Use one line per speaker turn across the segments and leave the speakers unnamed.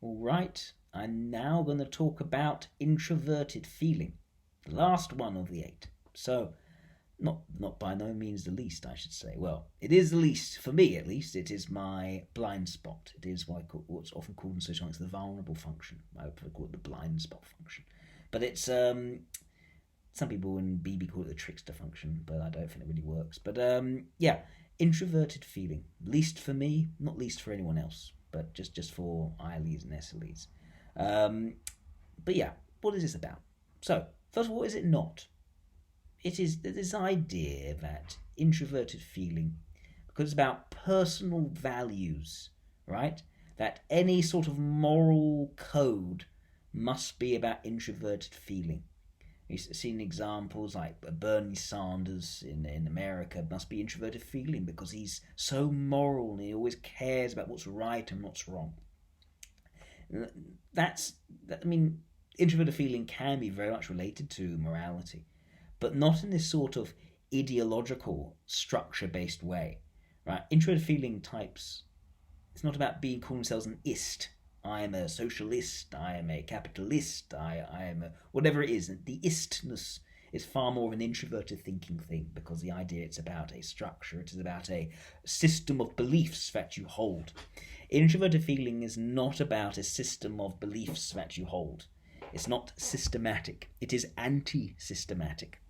All right, I'm now going to talk about introverted feeling, the last one of the eight. So, not by no means the least, I should say. Well, it is the least for me, at least. It is my blind spot. It is what's often called in socionics the vulnerable function. I would call it the blind spot function, but it's some people in BB call it the trickster function, but I don't think it really works. But yeah, introverted feeling, least for me, not least for anyone else, but just for ILEs and SLEs. But yeah, what is this about? So, first of all, what is it not? It is this idea that introverted feeling, because it's about personal values, right? That any sort of moral code must be about introverted feeling. We've seen examples like Bernie Sanders in America must be introverted feeling because he's so moral and he always cares about what's right and what's wrong. I mean, introverted feeling can be very much related to morality, but not in this sort of ideological, structure-based way, right? Introverted feeling types, it's not about being calling themselves an ist. I am a socialist, I am a capitalist, I am a whatever it is. The istness is far more of an introverted thinking thing because the idea it's about a structure, it is about a system of beliefs that you hold. Introverted feeling is not about a system of beliefs that you hold. It's not systematic, it is anti-systematic.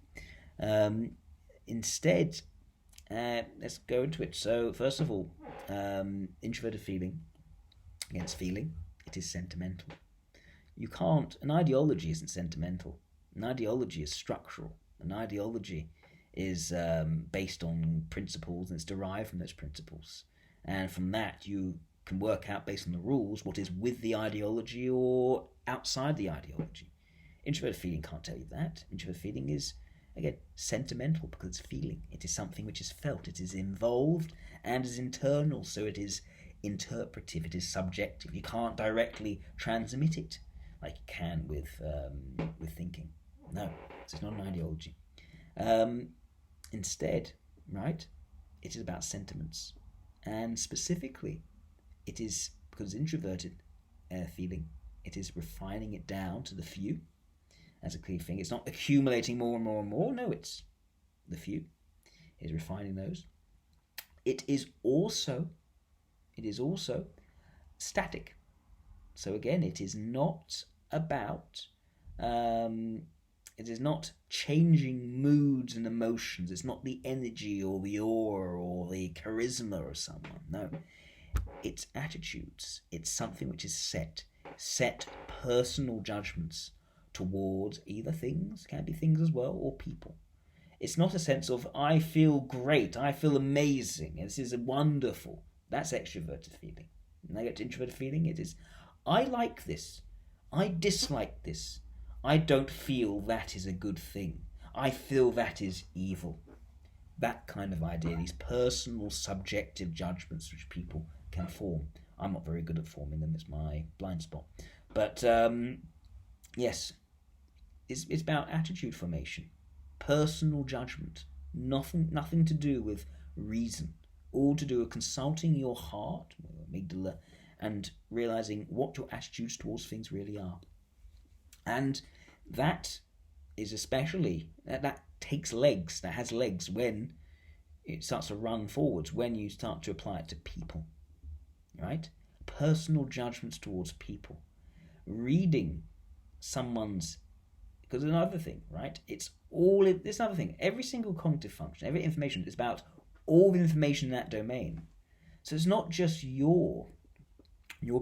Instead, let's go into it. So, first of all, introverted feeling, against feeling, it is sentimental. You can't, an ideology isn't sentimental. An ideology is structural. An ideology is based on principles and it's derived from those principles. And from that, you can work out based on the rules what is with the ideology or outside the ideology. Introverted feeling can't tell you that. Introverted feeling is, again, sentimental because it's feeling. It is something which is felt. It is involved and is internal, so it is interpretive, it is subjective. You can't directly transmit it like you can with thinking. No, it's not an ideology. Instead, right, it is about sentiments. And specifically, it is, because it's introverted feeling, it is refining it down to the few as a clear thing. It's not accumulating more and more and more. No, it's the few. It is refining those. It is also static. So again, it is not about it is not changing moods and emotions. It's not the energy or the aura or the charisma of someone. No, it's attitudes. It's something which is set personal judgments towards either things, can be things as well, or people. It's not a sense of I feel great, I feel amazing, this is wonderful. That's extroverted feeling. When I get to introverted feeling, it is I like this, I dislike this, I don't feel that is a good thing, I feel that is evil. That kind of idea, these personal subjective judgments which people can form. I'm not very good at forming them, it's my blind spot. But yes, it's about attitude formation, personal judgment, nothing to do with reason, all to do with consulting your heart, amygdala, and realizing what your attitudes towards things really are. And that is especially, that takes legs, that has legs when it starts to run forwards, when you start to apply it to people, right? Personal judgments towards people. Reading someone's, because another thing, right? It's another thing. Every single cognitive function, every information is about all the information in that domain. So it's not just your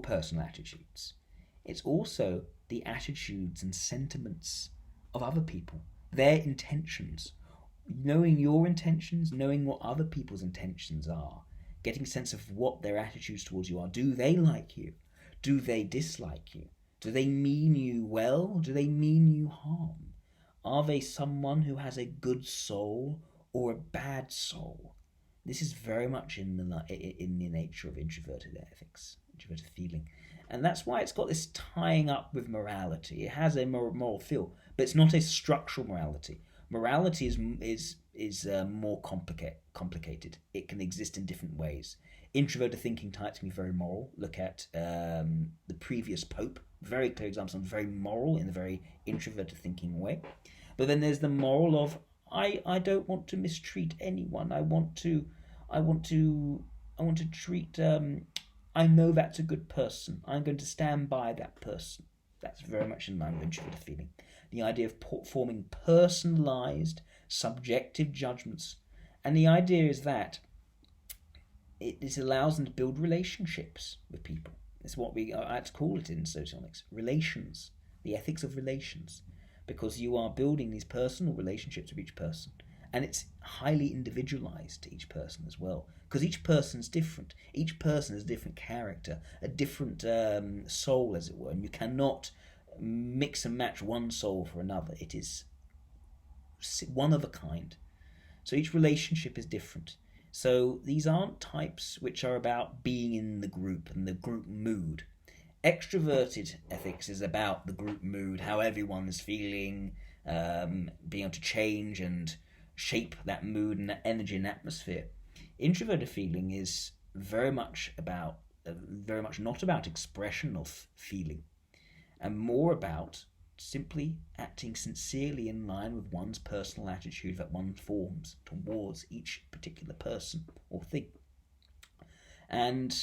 personal attitudes. It's also the attitudes and sentiments of other people, their intentions. Knowing your intentions, knowing what other people's intentions are, getting a sense of what their attitudes towards you are. Do they like you? Do they dislike you? Do they mean you well? Do they mean you harm? Are they someone who has a good soul or a bad soul? This is very much in the nature of introverted ethics, introverted feeling. And that's why it's got this tying up with morality. It has a moral feel, but it's not a structural morality. Morality is more complicated. It can exist in different ways. Introverted thinking types can be very moral. Look at the previous Pope. Very clear example, someone very moral in a very introverted thinking way. But then there's the moral of I don't want to mistreat anyone. I want to treat. I know that's a good person. I'm going to stand by that person. That's very much in line with introverted feeling. The idea of forming personalized, subjective judgments, and the idea is that it allows them to build relationships with people. It's what we like to call it in Socionics: relations, the ethics of relations, because you are building these personal relationships with each person, and it's highly individualized to each person as well, because each person's different. Each person has a different character, a different soul, as it were, and you cannot mix and match one soul for another. It is one of a kind. So each relationship is different. So these aren't types which are about being in the group and the group mood. Extroverted ethics is about the group mood, how everyone is feeling, being able to change and shape that mood and that energy and atmosphere. Introverted feeling is very much not about expression of feeling, and more about simply acting sincerely in line with one's personal attitude that one forms towards each particular person or thing. And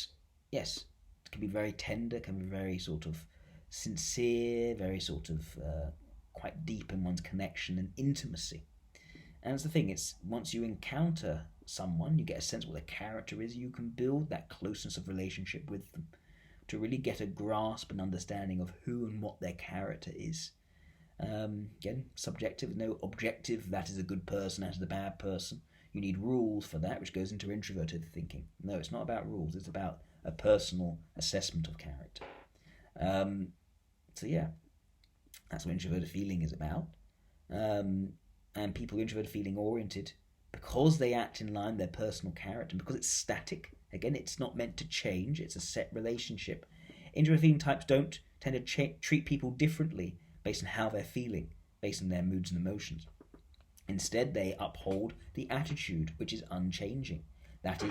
yes, it can be very tender, can be very sort of sincere, very sort of quite deep in one's connection and intimacy. And that's the thing, it's once you encounter someone, you get a sense of what their character is, you can build that closeness of relationship with them to really get a grasp and understanding of who and what their character is. Again, subjective, no objective, that is a good person, that is a bad person. You need rules for that, which goes into introverted thinking. No, it's not about rules, it's about a personal assessment of character. So yeah, that's what introverted feeling is about. And people who are introverted feeling oriented, because they act in line with their personal character, and because it's static, again, it's not meant to change, it's a set relationship. Introverted feeling types don't tend to treat people differently based on how they're feeling, based on their moods and emotions. Instead, they uphold the attitude, which is unchanging. That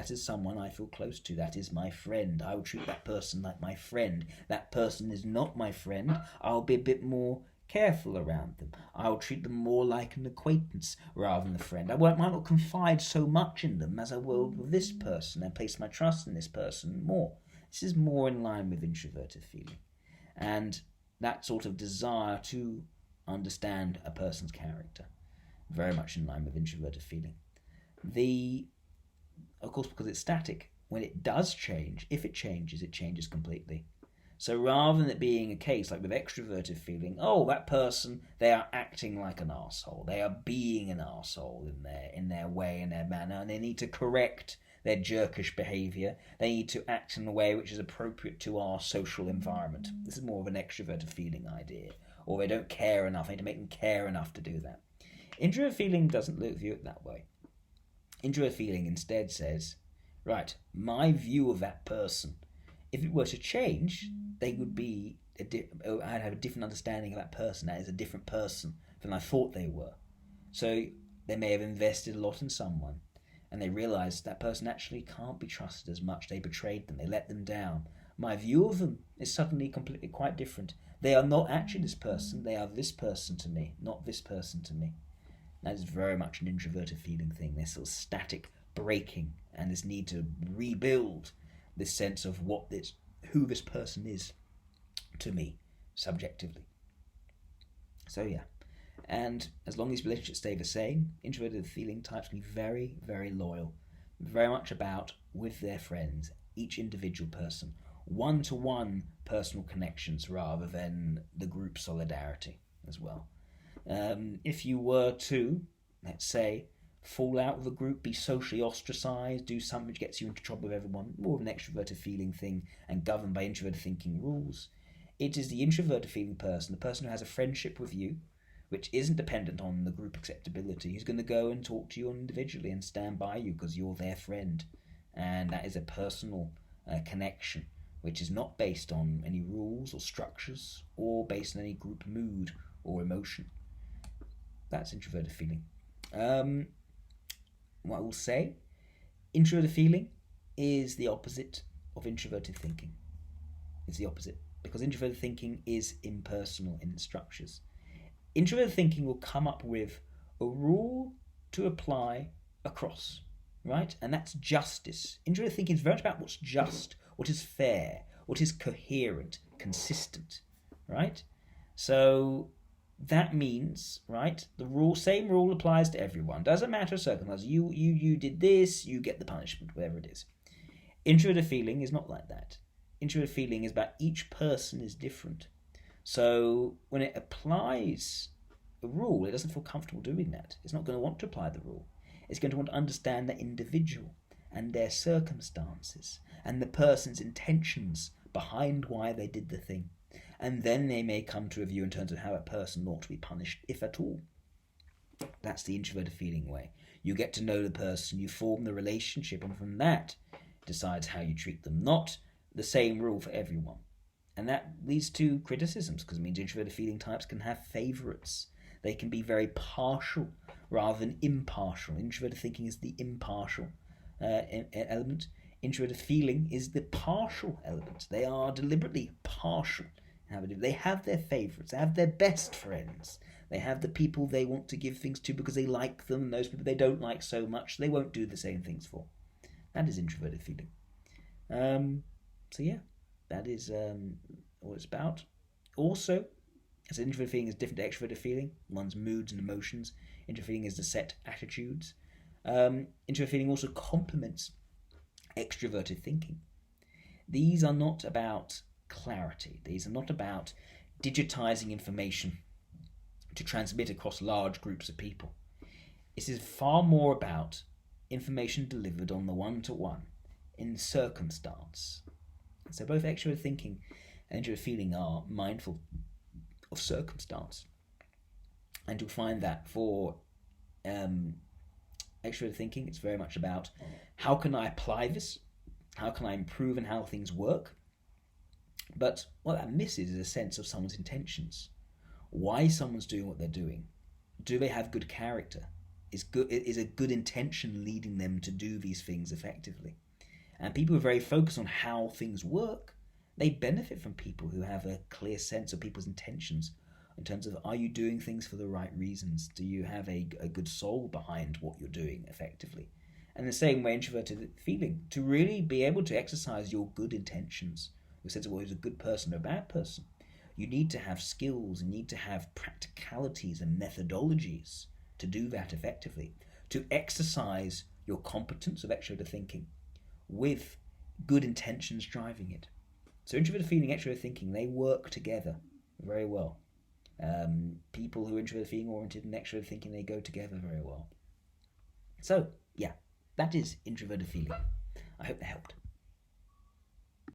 is someone I feel close to. That is my friend. I will treat that person like my friend. That person is not my friend. I'll be a bit more careful around them. I'll treat them more like an acquaintance rather than a friend. I might not confide so much in them as I will with this person and place my trust in this person more. This is more in line with introverted feeling. And that sort of desire to understand a person's character, very much in line with introverted feeling. Of course, because it's static, when it does change, if it changes completely. So rather than it being a case like with extroverted feeling, oh, that person, they are acting like an arsehole, they are being an arsehole in their way, in their manner, and they need to correct their jerkish behaviour. They need to act in a way which is appropriate to our social environment. This is more of an extroverted feeling idea. Or they don't care enough, I need to make them care enough to do that. Introverted feeling doesn't view it that way. Introverted feeling instead says, right, my view of that person, if it were to change, they would be I'd have a different understanding of that person. That is a different person than I thought they were. So they may have invested a lot in someone, and they realise that person actually can't be trusted as much. They betrayed them. They let them down. My view of them is suddenly completely quite different. They are not actually this person. They are this person to me, not this person to me. That is very much an introverted feeling thing. This sort of static breaking and this need to rebuild this sense of who this person is to me, subjectively. So yeah. And as long as relationships stay the same, introverted feeling types can be very, very loyal. Very much about with their friends, each individual person. One-to-one personal connections rather than the group solidarity as well. If you were to, let's say, fall out with a group, be socially ostracised, do something which gets you into trouble with everyone, more of an extroverted feeling thing and governed by introverted thinking rules, it is the introverted feeling person, the person who has a friendship with you, which isn't dependent on the group acceptability, who's going to go and talk to you individually and stand by you because you're their friend. And that is a personal connection, which is not based on any rules or structures or based on any group mood or emotion. That's introverted feeling. What I will say, introverted feeling is the opposite of introverted thinking. It's the opposite, because introverted thinking is impersonal in its structures. Introverted thinking will come up with a rule to apply across, right? And that's justice. Introverted thinking is very much about what's just, what is fair, what is coherent, consistent, right? So that means, right, same rule applies to everyone. Doesn't matter circumstances. You did this, you get the punishment, whatever it is. Introverted feeling is not like that. Introverted feeling is about each person is different. So when it applies a rule, it doesn't feel comfortable doing that. It's not going to want to apply the rule. It's going to want to understand the individual and their circumstances and the person's intentions behind why they did the thing. And then they may come to a view in terms of how a person ought to be punished, if at all. That's the introverted feeling way. You get to know the person, you form the relationship, and from that decides how you treat them. Not the same rule for everyone. And that leads to criticisms, because it means introverted feeling types can have favourites. They can be very partial rather than impartial. Introverted thinking is the impartial element. Introverted feeling is the partial element. They are deliberately partial. They have their favourites. They have their best friends. They have the people they want to give things to because they like them, and those people they don't like so much they won't do the same things for. That is introverted feeling. So yeah, that is what it's about. Also, as introverted feeling is different to extroverted feeling, one's moods and emotions. Introverted feeling is the set attitudes. Introverted feeling also complements extroverted thinking. These are not about clarity. These are not about digitizing information to transmit across large groups of people. This is far more about information delivered on the one-to-one in circumstance. So both extroverted thinking and introverted feeling are mindful of circumstance. And you'll find that for extroverted thinking, it's very much about how can I apply this? How can I improve in how things work? But what that misses is a sense of someone's intentions. Why someone's doing what they're doing. Do they have good character? Is a good intention leading them to do these things effectively? And people who are very focused on how things work, they benefit from people who have a clear sense of people's intentions in terms of, are you doing things for the right reasons? Do you have a good soul behind what you're doing effectively? And the same way introverted feeling, to really be able to exercise your good intentions, your sense of what is a good person or a bad person, you need to have skills, you need to have practicalities and methodologies to do that effectively, to exercise your competence of extroverted thinking with good intentions driving it. So introverted feeling, extroverted thinking, they work together very well. People who are introverted feeling oriented and extroverted thinking, they go together very well. So, yeah, that is introverted feeling. I hope that helped.